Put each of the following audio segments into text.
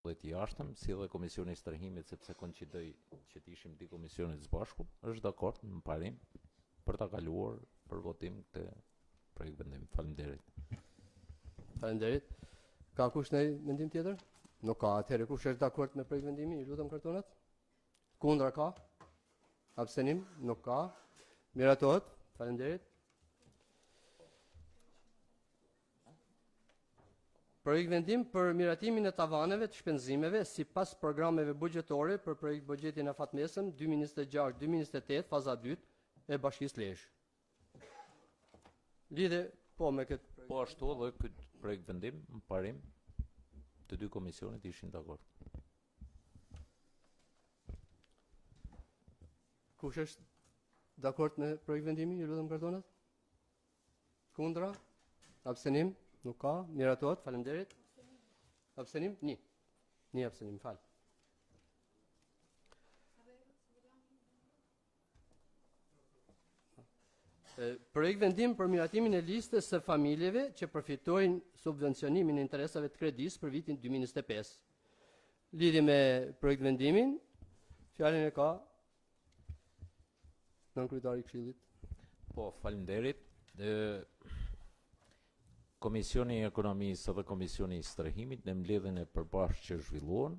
dhe të jashtëm, si dhe Komisioni i Strehimit, sepse koncidoj që të ishim dy komisionit së bashku, është dakord në parim për ta kaluar për votim këtë projekt vendimi. Faleminderit. Faleminderit. Ka kush në mendim tjetër? Nuk ka. Atëherë kush është dakord me projekt vendimi? Ju lutem kartonat. Kundra ka? Abstenim? Nuk ka. Miratohet. Faleminderit. Projekt vendim për miratimin e tavaneve të shpenzimeve sipas programeve buxhetore për projekt buxhetin e fatmesëm 2026-2028 faza 2 e Bashkisë Lezhë. Lidhe po me këtë Po ashtu edhe këtë projekt vendim në parim të dy komisionit ishin dakord. Kush është dakord me projekt vendimin? Ju lutem kartonat. Kundra? Abstenim? Nuk ka. Miratohet. Faleminderit. Abstenim? Një abstenim, fal. Projekt vendim për miratimin e listës së familjeve që përfitojnë subvencionimin e interesave të kredisë për vitin 2025. Lidhje me projekt vendimin, fjalën e ka Nënkryetari i Këshillit. Po, faleminderit. Komisioni i Ekonomisë dhe Komisioni i Strehimit në mbledhjen e përbashkët që zhvilluan,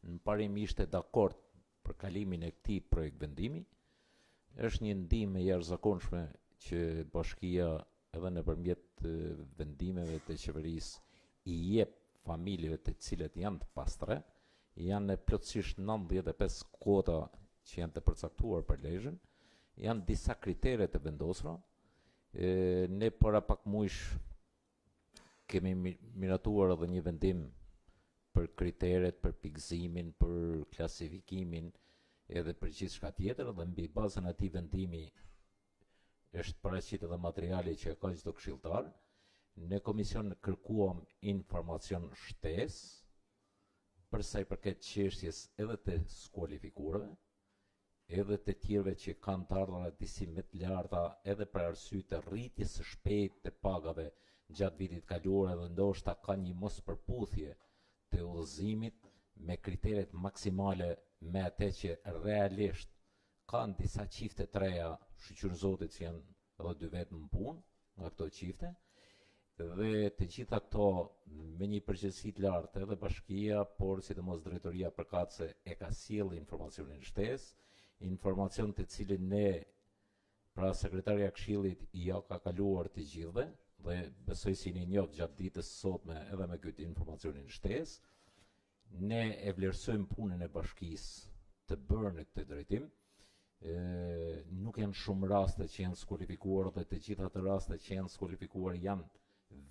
në parim ishte dakord për kalimin e këtij projekt vendimi. Është një ndihmë e jashtëzakonshme që bashkia edhe nëpërmjet vendimeve të qeverisë i jep familjeve të cilët janë të pastra, janë plotësisht 95 kota që janë të përcaktuar për Lezhën, janë disa kritere të vendosura. Ne para pak muajsh kemi miratuar edhe një vendim për kriteret, për pikëzimin, për klasifikimin, edhe për gjithçka tjetër, dhe mbi bazën e atij vendimi është paraqitur edhe materiali që ka çdo këshilltar. Ne komision kërkuam informacion shtesë për sa i përket çështjes edhe të skualifikuarve, edhe të tjerëve që kanë të ardhurat disi më të larta, edhe për arsye të rritjes së shpejtë të pagave gjatë vitit kaluar, edhe ndoshta ka një mospërputhje të udhëzimit me kriteret maksimale me atë që realisht kanë disa çifte të reja, shqyrëzotit që janë edhe 2 vetë në punë nga këto çifte, dhe të gjitha këto me një përgjegjësi të lartë edhe bashkia, por sidomos drejtoria përkatëse e ka sjellë informacionin shtesë, informacion të cilin ne, pra sekretaria e Këshillit, ja ka kaluar të gjithëve, dhe besoj si një njoft gjatë ditës sotme edhe me këtë informacionin shtesë. Ne e vlerësojmë punën e bashkisë të bërë në këtë drejtim. Nuk janë shumë raste që janë skualifikuar, dhe të gjitha të raste që janë skualifikuar janë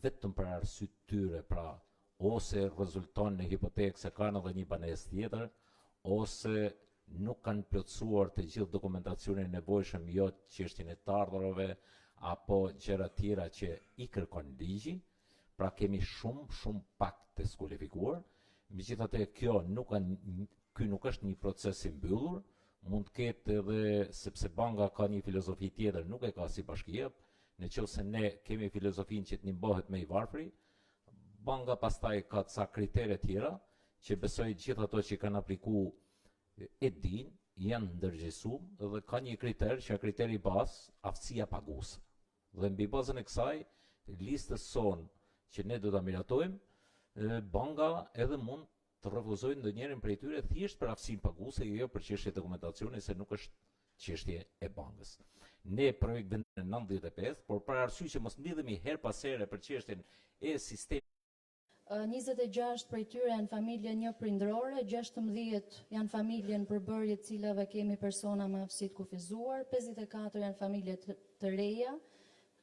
vetëm për arsye të tyre, pra ose rezulton në hipotekë se kanë edhe një banesë tjetër, ose nuk kanë plotësuar të gjithë dokumentacionin e nevojshëm, jo çështjen e të ardhurave apo gjëra tjera që i kërkon ligji. Pra kemi shumë pak të skualifikuar. Megjithatë ky nuk është një proces i mbyllur, mund të ketë edhe sepse banka ka një filozofi tjetër, nuk e ka si bashkia. Nëse ne kemi filozofinë që të nimbohet me i varfri, banka pastaj ka ca kritere tjera që besoj gjithë ato që kanë aplikuar e din, janë ndërgjegjësuar, dhe ka një kriter që kriteri bazë, aftësia paguese. Dhe mbi bazën e kësaj listës son që ne do ta miratojmë, banka edhe mund të refuzojë ndonjërin prej tyre thjesht për aftësinë paguese, jo për çështje dokumentacioni, se nuk është çështje e bankës. Ne projekt vendim në 95, por për arsye që mos mbledhemi her pas here për çështjen e sistemit 26 prej tyre janë familje një prindrore, 16 janë familje në përbërje të cilave kemi persona me aftësi të kufizuar, 54 janë familje të reja,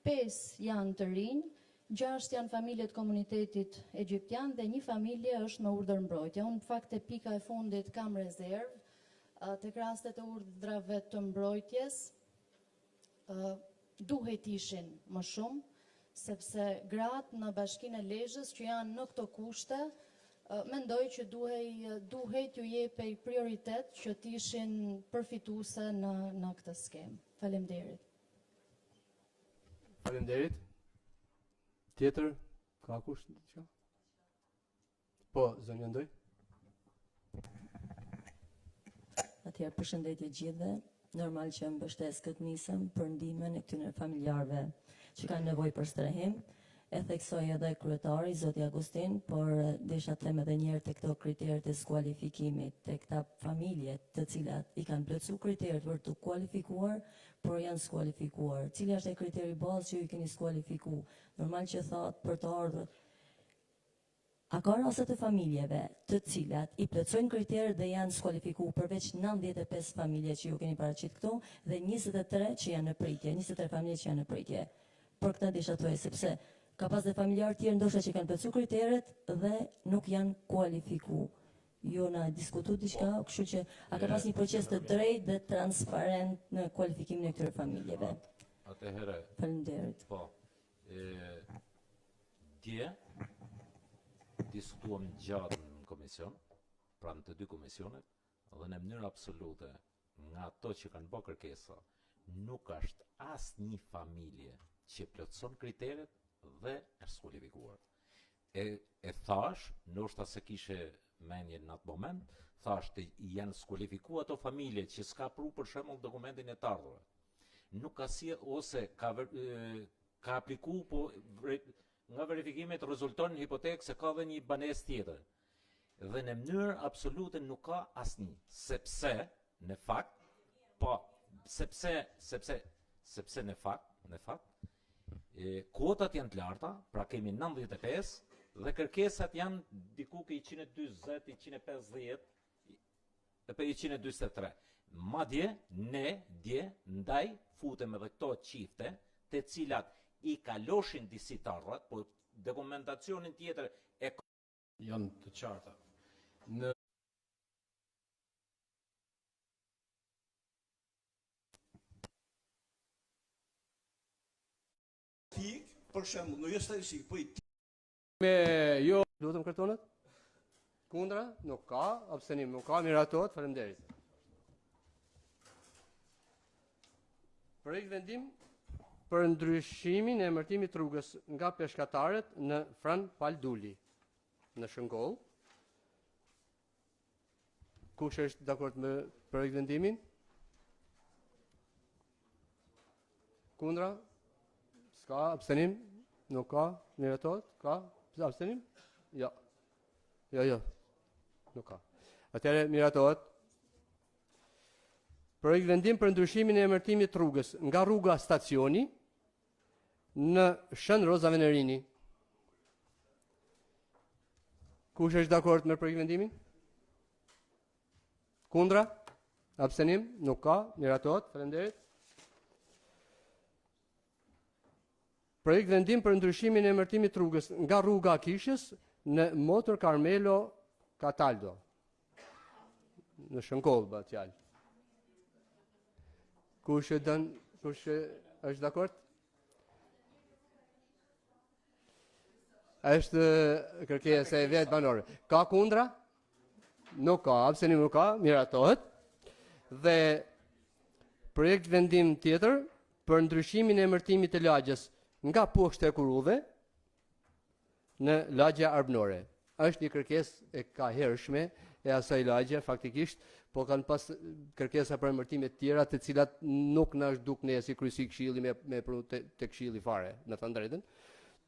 5 janë të rinj, 6 janë familje të komunitetit egjiptian dhe një familje është me urdhër mbrojtje. Unë në fakt e pika e fundit kam rezervë, tek rastet e urdhrave të mbrojtjes duhet ishin më shumë, sepse gratë në Bashkinë e Lezhës që janë në këto kushte, mendoj që duhet ju jepej prioritet që të ishin përfituese në këtë skemë. Faleminderit. Faleminderit. Tjetër, ka kush diçka? Po, zonja Ndoj. Atëherë përshëndetje gjithëve. Normal që mbështes këtë nisëm për ndihmën e këtyre familjarëve që kanë nevojë për strehim. E theksoi edhe kryetari zoti Agustin, por desha të them edhe një herë te këto kriteret e skualifikimit, te këta familje të cilat i kanë plotësuar kriteret për të kualifikuar, por janë skualifikuar. Cili është ai kriteri bazë që ju keni skualifikuar? Normal që thot për të ardhur. A ka raste të familjeve të cilat i plotësojnë kriteret dhe janë skualifikuar përveç 95 familje që ju keni paraqit këtu dhe 23 që janë në pritje, 23 familje që janë në pritje. Për këtë desha të thuaj sepse ka pas dhe familjarë tjerë ndoshta që kanë plotësuar kriteret dhe nuk janë kualifikuar. Jo na diskutu diçka, kështu që a ka pas një proces të drejtë dhe transparent në kualifikimin e këtyre familjeve. Atëherë, Faleminderit. po, dje diskutuam gjatë në komision, pra në të dy komisionet, dhe në mënyrë absolute, nga ato që kanë bërë kërkesa, nuk është asë një familje që plotëson kriteret dhe është skualifikuar. E thash, ndoshta se kishe mendje në atë moment, thash të janë skualifikuar ato familje që s'ka pru për shembull dokumentin e të ardhurave. Nuk ka si ose ka apliku, po nga verifikimet rezulton në hipotekë se ka dhe një banesë tjetër. Dhe në mënyrë absolute nuk ka asnjë, sepse në fakt, po, sepse në fakt, kuotat janë të larta, pra kemi 95 dhe kërkesat janë diku ke 120, 150 dhe 123. Madje ne dje ndaj futem edhe këto çifte, të cilat i kaloshin disi të ardhat, po dokumentacionin tjetër e Janë të qarta. Në për shembull, nuk është statistik, po i me jo lutem kartonat? Kundra? Nuk ka, abstenim nuk ka, miratot, faleminderit. Projekt vendim për ndryshimin e emërtimit të rrugës nga peshkatarët në Fran Palduli, në Shëngoll. Kush është dakord me projekt vendimin? Kundra? S'ka, abstenim? Nuk ka, miratot? Ka, abstenim? Jo. Jo, nuk ka. Atëherë miratot. Projekt vendim për ndryshimin e emërtimit të rrugës nga rruga Stacioni në Shën Roza Venerini. Kush është dakord me projekt vendimin? Kundra? Abstenim? Nuk ka, miratot, faleminderit. Projekt vendim për ndryshimin e emërtimit të rrugës nga rruga Kishës në Motor Carmelo Cataldo. Në Shënkoll, bëhet fjalë. Kush është dakord? Është kërkesa e vet banore. Ka kundra? Nuk ka, abstenim nuk ka, miratohet. Dhe projekt vendim tjetër për ndryshimin e emërtimit të lagjës nga poshtë e Kuruve në lagja Arbnore. Është një kërkesë e kahershme e asaj lagje faktikisht, po kanë pas kërkesa për emërtime të tjera të cilat nuk na është duk ne si kryesi këshilli me pru te këshilli fare, në të drejtën.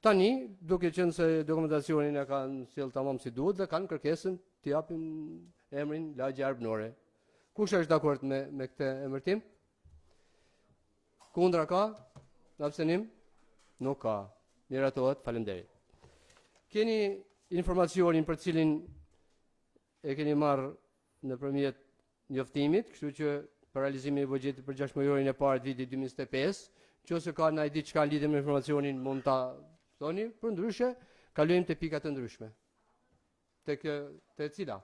Tani, duke qenë se dokumentacionin e kanë sjell tamam si duhet dhe kanë kërkesën të japin emrin lagja Arbnore. Kush është dakord me këtë emërtim? Kundra ka? Abstenim? Nuk ka. Miratohet, faleminderit. Keni informacionin për cilin e keni marrë nëpërmjet njoftimit, kështu që për realizimin e buxhetit për 6 muajorin e parë të vitit 2025, nëse ka ndaj diçka lidhje me informacionin mund ta thoni, përndryshe kalojmë te pika të ndryshme. Te cila?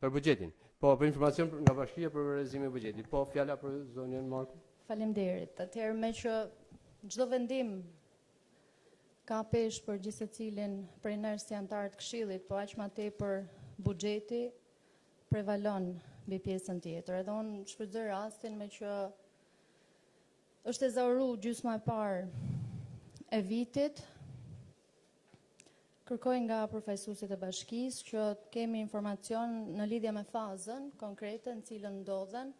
Për buxhetin. Po, për informacion nga bashkia për realizimin e buxhetit. Po, fjala për zonën Marku. Faleminderit. Atëherë me që çdo vendim ka peshë për gjithë secilin prej njerëz si anëtarë të këshillit, po aq më tepër buxheti prevalon mbi pjesën tjetër. Edhe unë shfrytëzoj rastin me që është e zauru gjysma e parë e vitit. Kërkoj nga përfaqësuesit e bashkisë që të kemi informacion në lidhje me fazën konkrete në cilën ndodhen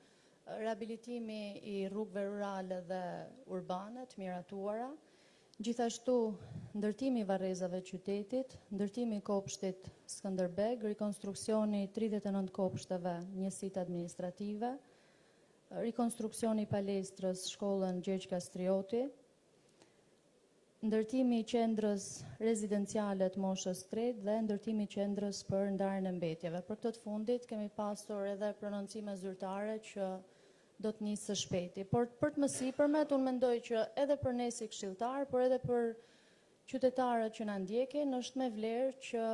rehabilitimi i rrugëve rurale dhe urbane të miratuara, gjithashtu ndërtimi i varrezave të qytetit, ndërtimi i kopshtit Skënderbeg, rikonstruksioni 39 kopshteve njësitë administrative, rikonstruksioni i palestrës shkollën Gjergj Kastrioti, ndërtimi i qendrës rezidenciale të moshës 3 dhe ndërtimi i qendrës për ndarjen e mbetjeve. Për këtë të fundit kemi pasur edhe prononcime zyrtare që do të nisë së shpejti. Por për të mësipërmet, unë mendoj që edhe për ne si këshilltar, por edhe për qytetarët që na ndjekin, është me vlerë që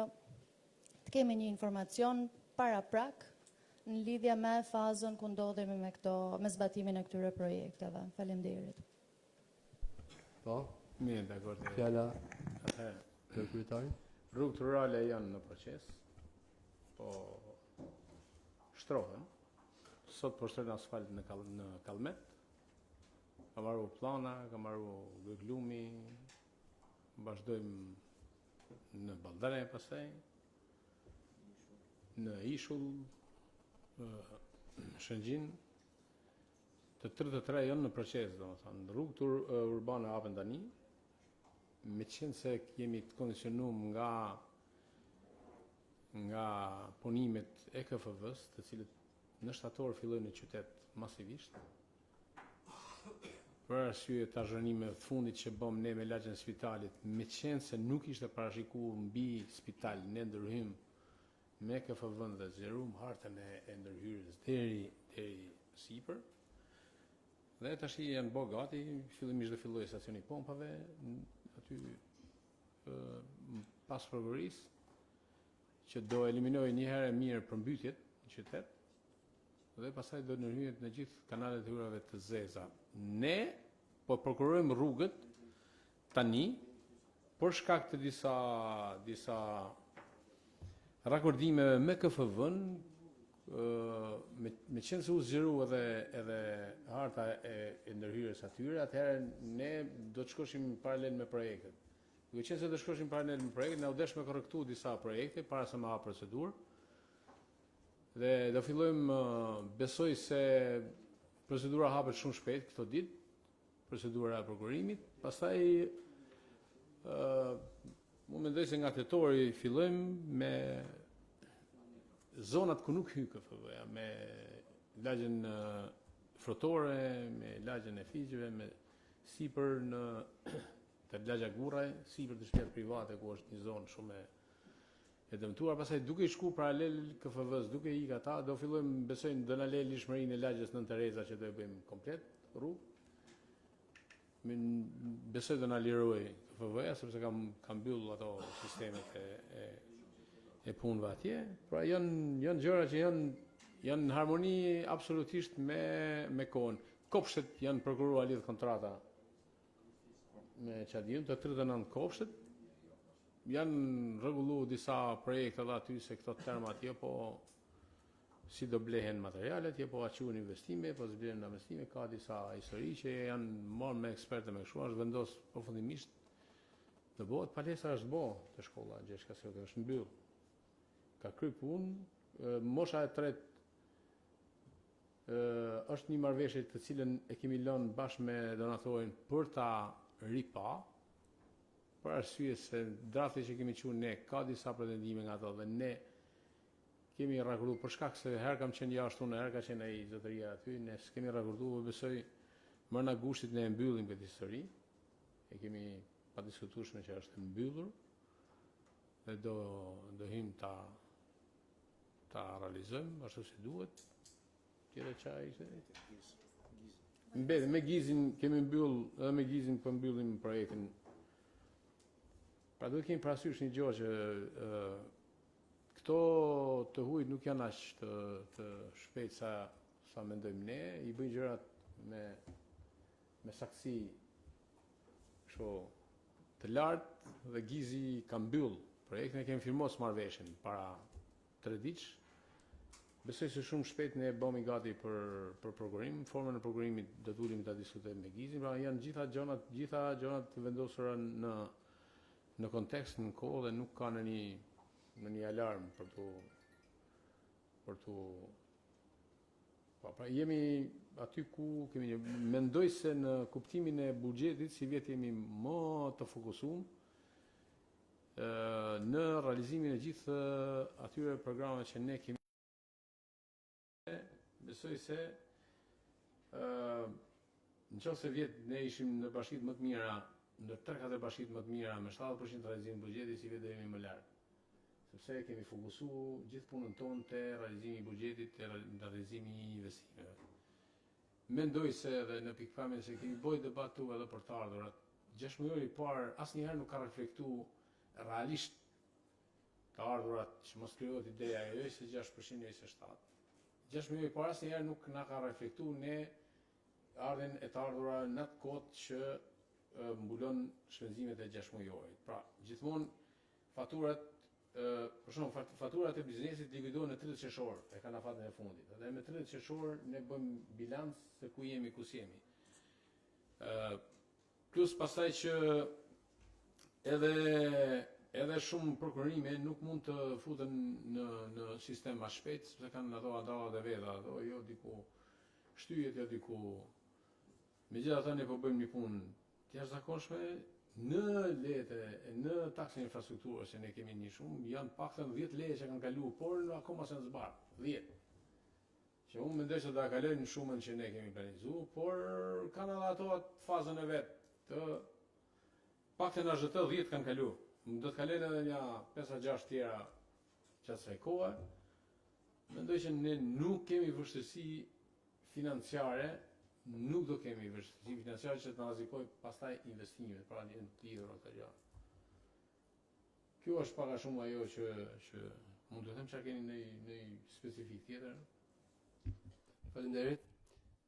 të kemi një informacion paraprak në lidhje me fazën ku ndodhemi me zbatimin e këtyre projekteve. Faleminderit. Po, Mirë, dakord. fjala Atëherë, për kryetarin. rrugët rurale janë në proces, po shtrohen. Sot po shtrohen asfalt në Kallmet. Ka marru plana, ka marru Gëglumi, vazhdojmë në Ballare pastaj, në Ishull, Shëngjin, të 33 janë në proces, domethënë. Rrugët urbane hapen tani, me qenë se jemi të kondicionuar nga punimet e KFV-s, të cilët në shtator fillojnë në qytet masivisht, për arsye të azhërnime fundit që bëm ne me lagjën e spitalit, me qenë se nuk ishte parashikuar mbi spital, ne ndërhyjmë me KFV-n dhe zgjeruam hartën e ndërhyrjes deri sipër. Dhe tash janë bërë gati, fillimisht do filloj stacioni i pompave, aty pas prokurisë, që do eliminoj një herë mirë përmbytjet në qytet, dhe pastaj do ndërhyjet në gjithë kanalet e ujrave të zeza. Ne po prokurojmë rrugët tani për shkak të disa rakordimeve me KFV-n, me qenë se u zgjeru edhe harta e ndërhyrjes atyre, atëherë ne do të shkoshim paralel me projektet. Duke qenë se do shkoshim paralel me projektet, ne u desh me korrektu disa projekte para se me hap procedurë. Dhe do fillojmë, besoj se procedura hapet shumë shpejt këto ditë, procedura e prokurimit. Pastaj mu mendoj se nga tetori fillojmë me zonat ku nuk hyj KFV-ja, me lagjen frotore, me lagjen e figjeve, me sipër në të lagja Gurraj, sipër të shtëpive private ku është një zonë shumë e dëmtuar. Pastaj duke i shku paralel KFV-s, duke i ata, do fillojmë besojmë do na lejë lishmërinë e lagjes Nën Tereza që do e bëjmë komplet rrugë. Besoj do na liroj KFV-ja sepse kam mbyll ato sistemet e punëve atje. Pra janë gjëra që janë në harmoni absolutisht me kohën. Kopshtet janë prokuruar lidh kontrata me Çadiun, të 39 kopshtet. Janë rregulluar disa projekte edhe aty se këto terma atje, po si do blehen materialet, po a quhen investime, po zblen investime, ka disa histori që janë marrë me ekspertë me kështu, është vendos përfundimisht. Do bëhet palestra është bë te shkolla Gjergj Kastrioti, është mbyll. Ka kry punë, mosha e tretë është një marrëveshje të cilën e kemi lënë bashkë me donatorin për ta ripa, për arsye se drafti që kemi qenë ne ka disa pretendime nga ato dhe ne kemi rakorduar për shkak se herë kam qenë jashtë unë, herë ka qenë ai zotëria aty, ne s'kemi rakorduar, besoj mërna gushtit ne e mbyllim këtë histori. E kemi padiskutueshme që është mbyllur dhe do hym ta realizojmë ashtu si duhet. Tjetër çfarë ishte? Mbetën me Gizin kemi mbyll, edhe me Gizin po mbyllim projektin. Pra duhet kemi parasysh një gjë që këto të huajt nuk janë aq të shpejt sa mendojmë ne, i bëjnë gjërat me saktësi kështu të lartë dhe Gizi ka mbyll projektin, e kemi firmos marrëveshjen para 3 ditësh. Besoj se shumë shpejt ne bëmi gati për prokurim, formën e prokurimit do të ulim ta diskutojmë me Gizin, pra janë gjitha gjërat të vendosura në kontekst në kohë dhe nuk ka në një alarm për tu pra jemi aty ku kemi mendoj se në kuptimin e buxhetit si vjet jemi më të fokusuar në realizimin e gjithë atyre programeve që ne kemi. Besoj se në qoftë se vjet ne ishim në bashkitë më të mira, në 3-4 bashkitë më të mira me 70% realizim buxheti, si vjet do jemi më lart. Sepse kemi fokusuar gjithë punën tonë te realizimi i buxhetit, te realizimi i investimeve. Mendoj se edhe në pikpamjen se kemi bërë debatu edhe për të ardhurat, 6 muaj i parë asnjëherë nuk ka reflektuar realisht të ardhurat që mos krijohet ideja jo se 6% jo se 7%. 6 muaj i parë asnjëherë nuk na ka reflektuar ne ardhen e të ardhura në atë kohë që mbulon shpenzimet e 6 muajorit. Pra, gjithmonë faturat për shembull, faturat e biznesit likuidohen në 30 qershor, e kanë afatën e fundit. Dhe me 30 qershor ne bëjmë bilanc se ku jemi, ku jemi. Plus pastaj që edhe shumë prokurime nuk mund të futen në sistem më shpejt, sepse kanë ato adallat e veta, ato jo diku shtyhet, jo diku. Megjithatë ne po bëjmë një punë të jashtëzakonshme. Në lete, në taksën e infrastrukturës që ne kemi një shumë, janë paktën 10 leje që kanë kaluar, por akoma se në zbarë, 10. Që unë mendoj se do ta kalojnë shumën që ne kemi planizuar, por kanë edhe ato fazën e vet. Të paktën ashtu 10 kanë kaluar. Do të kalojnë edhe një 5-6 tjera gjatë kësaj kohe. Mendoj që ne nuk kemi vështirësi financiare, nuk do kemi vështirësi financiare që të na rrezikoj pastaj investimet, pra në të lidhur ato gjëra. Kjo është pak a shumë ajo që mund të them, çka keni në specifik tjetër. Faleminderit.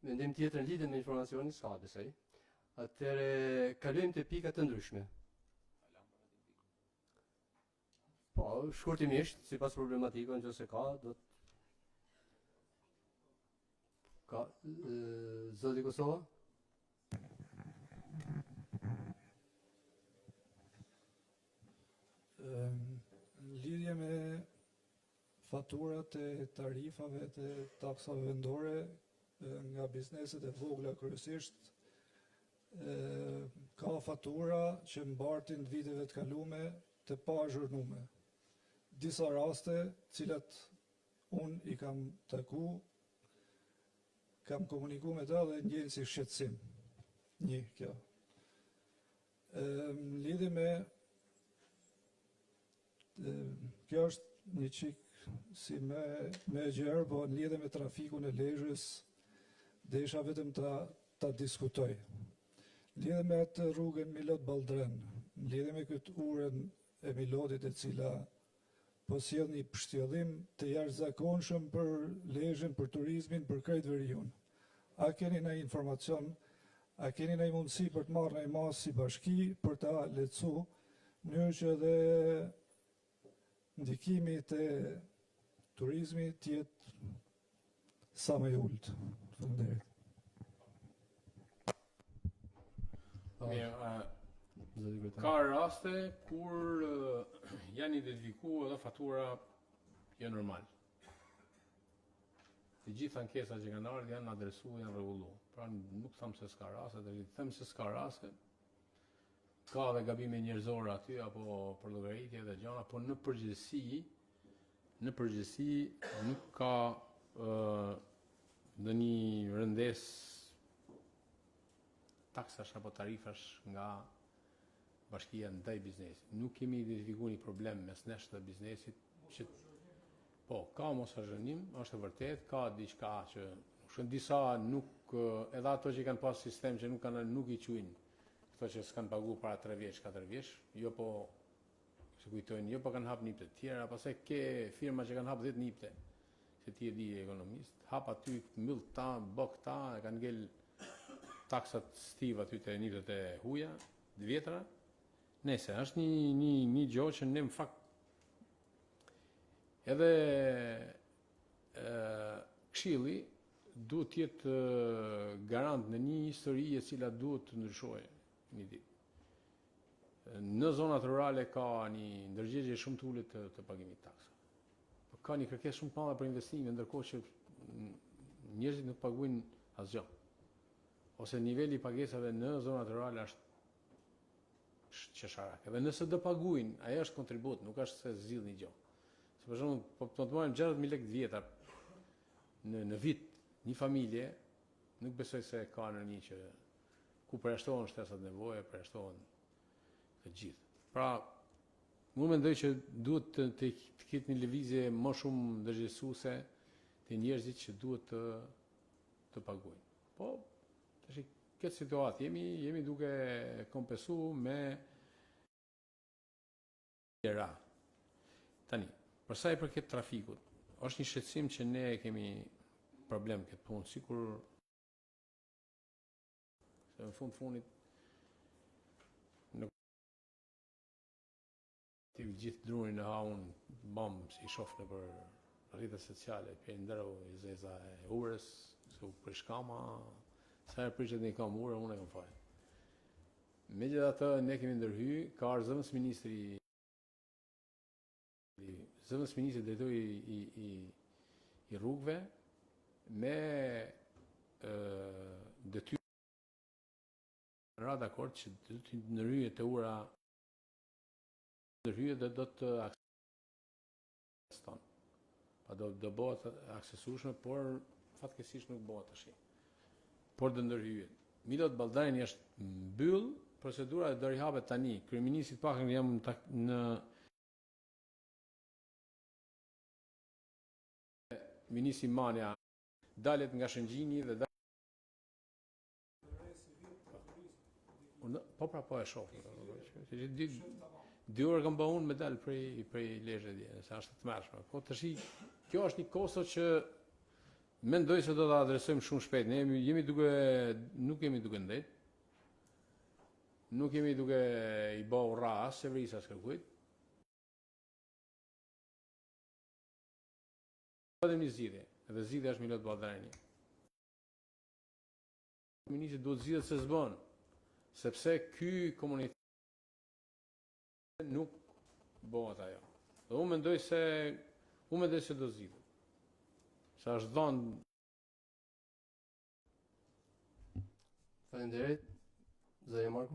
Mendim tjetër në lidhje me informacionin s'ka besoj. Atëre kalojmë te pika të ndryshme. Po, shkurtimisht, sipas problematikës nëse ka, do të ka zoti Kosova. Në lidhje me faturat e tarifave të taksave vendore nga bizneset e vogla kryesisht, ka fatura që mbartin të viteve të kalume të pa azhurnume. Disa raste, cilat unë i kam taku, kam komuniku me ta dhe ndjenë si shqetësim. Një, kjo. Në lidhje me kjo është një qik si me gjerë, po në lidhje me trafikun e Lezhës, dhe isha vetëm ta diskutoj. Në lidhje me atë rrugën Milot Baldren, në lidhje me këtë urën e Milotit e cila po sjell një pështjellim të jashtëzakonshëm për Lezhën, për turizmin, për krejt veriun. A keni ndonjë informacion, a keni ndonjë mundësi për të marrë ndonjë masë si bashki për ta lehtësu, në mënyrë që dhe ndikimi të turizmi të jetë sa më i ulët. Faleminderit. Ka raste kur janë identifikuar edhe fatura jo normal. Të gjitha ankesat që kanë ardhur janë adresuar, janë rregulluar. Pra nuk them se s'ka raste, them se s'ka raste. Ka dhe gabime njerëzore aty apo për llogaritje dhe gjëra, por në përgjithësi nuk ka ndonjë rëndes taksash apo tarifash nga bashkia ndaj biznesit. Nuk kemi identifikuar një problem mes nesh dhe biznesit që po, ka mos azhërnim, është e vërtet, ka diçka që disa nuk edhe ato që kanë pas sistem që nuk i quajnë këto që s'kanë pagu para 3 vjeç, 4 vjeç, jo po se kujtojnë, jo po kanë hap nipte të tjera, pastaj ke firma që kanë hap 10 nipte, se ti e di ekonomist, hap aty, mbyll ta, bë këta, e kanë ngel taksat stiv aty te niptet e huaja, të vjetra. Nëse është një gjë që ne në fakt edhe këshilli duhet të jetë garant në një histori e cila duhet të ndryshojë një ditë. Në zonat rurale ka një ndërgjegje shumë të ulët të pagimit taksave. Ka një kërkesë shumë të madhe për investime, ndërkohë që njerëzit nuk paguajnë asgjë. Ose niveli i pagesave në zonat rurale është qesharak. Edhe nëse do paguajnë, ajo është kontribut, nuk është se zgjidh një gjë. Se për shembull, po të marrim 60.000 lekë të vjetra në vit një familje, nuk besoj se ka në një që ku përjashtohen shtesat nevoje, përjashtohen të gjithë. Pra, unë mendoj që duhet të ketë një lëvizje më shumë ndërgjegjësuese të njerëzit që duhet të paguajnë. Po, tash këtë situatë jemi duke kompensu me tjera. Tani, përsa i përket trafikut, është një shqetësim që ne kemi problem këtë punë, sikur se në fundit gjithë drurin në haun bam si i shoh nëpër rrjetet sociale, për ndërru i zeza e urës, se u prish kama, sa e prishet një kam urë, unë e kam fajnë. Megjithatë, ne kemi ndërhy, ka ardhur zëvendës ministri drejtori i rrugëve me detyrë ra dakord që të ndërhyjet e ura ndërhyjet dhe do të akseson. Pa do bëhet aksesueshme, por fatkeqësisht nuk bëhet tash. Por do ndërhyjet. Milot Balldareni është mbyll, procedura do rihapet tani. Kryeministri pakën jam në Ministri Mania dalet nga Shëngjini dhe po e shoh. 2 orë kam bë unë me dal prej Lezhë dje, sa është të mërshme. Po tash kjo është një kosto që mendoj se do ta adresojmë shumë shpejt. Ne nuk jemi duke ndet. Nuk jemi duke i bë urra as qeverisë as kërkujt. Vetëm një zgjidhje, edhe zgjidhja është Milot Balldareni. Ministri duhet zgjidhet se s'bën, sepse ky komunitet nuk bëhet ajo. Dhe unë mendoj se do zgjidhet. Sa është dhënë. Faleminderit. Zëri Marku.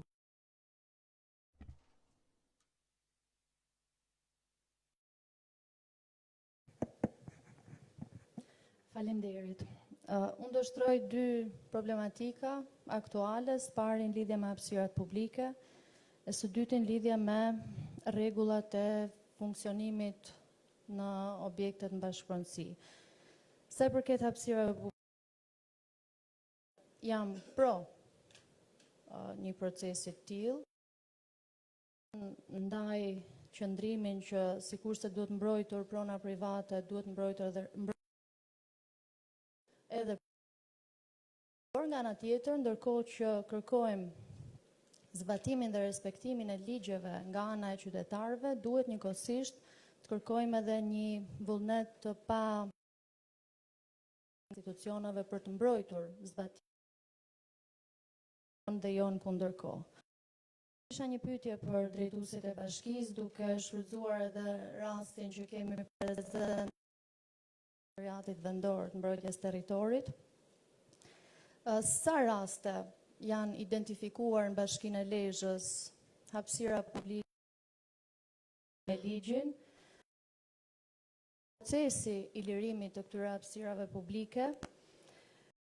Faleminderit. Unë do shtroj 2 problematika aktuale, së pari në lidhje me hapësirat publike, e së dyti në lidhje me rregullat e funksionimit në objektet në bashkëpronësi. Sa i përket hapësirave publike, jam pro një procesi të tillë, ndaj qëndrimin që sikurse duhet mbrojtur prona private, duhet mbrojtur edhe por nga ana tjetër, ndërkohë që kërkojmë zbatimin dhe respektimin e ligjeve nga ana e qytetarëve, duhet njëkohësisht të kërkojmë edhe një vullnet të pa institucioneve për të mbrojtur zbatimin dhe jo në kundërkohë. Isha një pyetje për drejtuesit e bashkisë, duke shfrytzuar edhe rastin që kemi prezant Sekretariatit Vendor të Mbrojtjes Territorit. Sa raste janë identifikuar në Bashkinë e Lezhës hapësira publike me ligjin? Procesi i lirimit të këtyre hapësirave publike